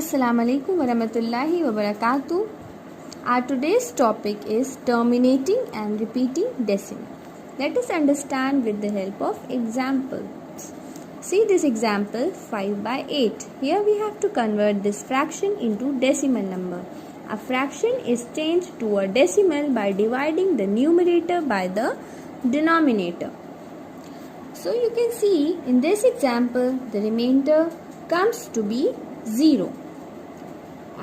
Assalamu alaikum warahmatullahi wabarakatuh. Our today's topic is terminating and repeating decimal. Let us understand with the help of examples. See this example 5 by 8. Here we have to convert this fraction into decimal number. A fraction is changed to a decimal by dividing the numerator by the denominator. So you can see in this example the remainder comes to be 0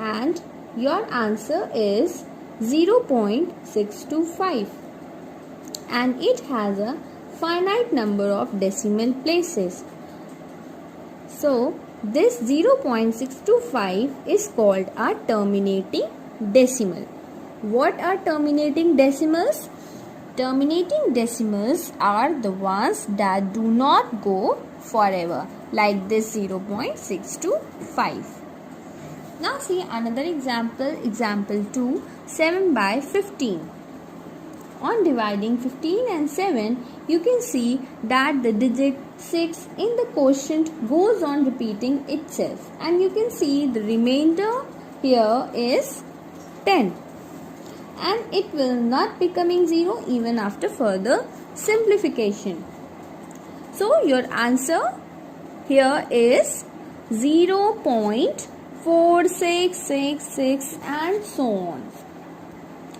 and your answer is 0.625 and it has a finite number of decimal places. So this 0.625 is called a terminating decimal. What are terminating decimals? Terminating decimals are the ones that do not go forever, like this 0.625. Now see another example, example 2, 7 by 15. On dividing 15 and 7, you can see that the digit 6 in the quotient goes on repeating itself, and you can see the remainder here is 10. And it will not becoming 0 even after further simplification. So your answer here is 0.4666 and so on.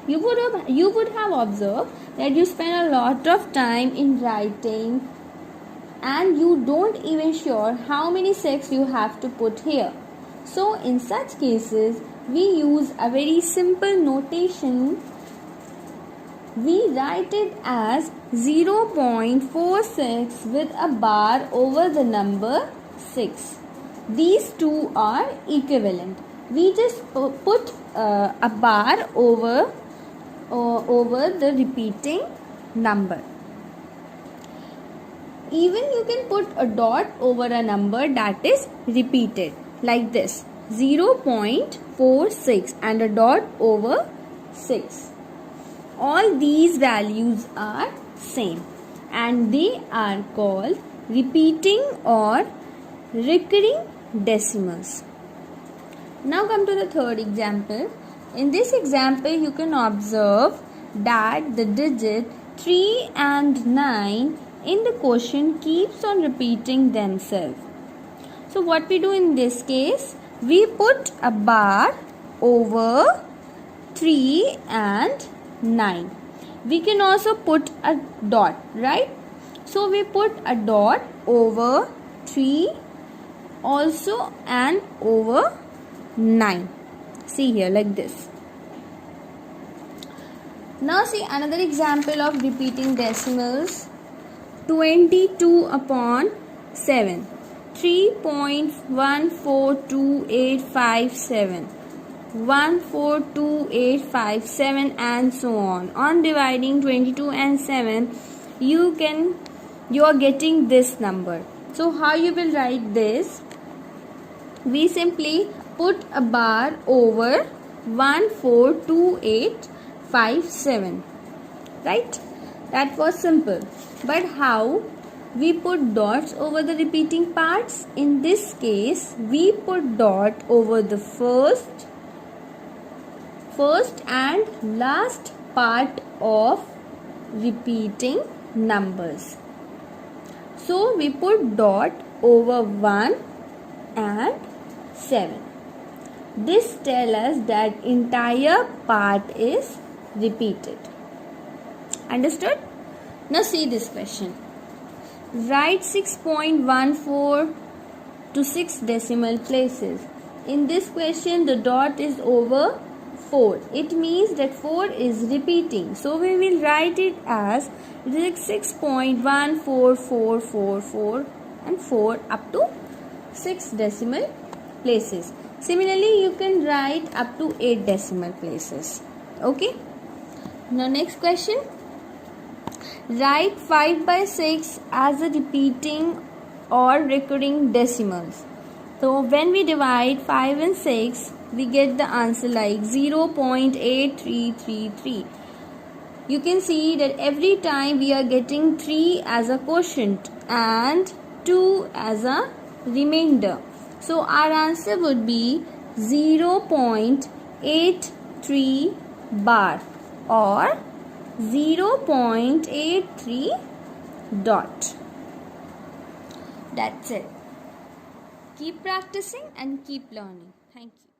You would have observed that you spend a lot of time in writing and you don't even sure how many 6 you have to put here. So in such cases, we use a very simple notation. We write it as 0.46 with a bar over the number 6. These two are equivalent. We just put a bar over the repeating number. Even you can put a dot over a number that is repeated, like this 0.46 and a dot over 6. All these values are same and they are called repeating or recurring decimals. Now come to the third example. In this example, you can observe that the digit 3 and 9 in the quotient keeps on repeating themselves. So what we do in this case, we put a bar over 3 and 9. We can also put a dot, right? So we put a dot over 3 also and over 9. See here like this. Now see another example of repeating decimals. 22 upon 7. 3.142857. 142857 and so on. On dividing 22 and 7, you are getting this number. So how you will write this? We simply put a bar over 142857, right? That was simple. But how? We put dots over the repeating parts. In this case, we put dot over the first and last part of repeating numbers. So we put dot over 1 and 7. This tells us that entire part is repeated. Understood? Now see this question. Write 6.14 to 6 decimal places. In this question, the dot is over 4. It means that 4 is repeating. So we will write it as 6.14444 and 4 up to 6 decimal places. Similarly, you can write up to 8 decimal places. Okay. Now next question. Write 5 by 6 as a repeating or recurring decimals. So when we divide 5 and 6, we get the answer like 0.8333. You can see that every time we are getting 3 as a quotient and 2 as a remainder. So our answer would be 0.83 bar or 0.83 dot. That's it. Keep practicing and keep learning. Thank you.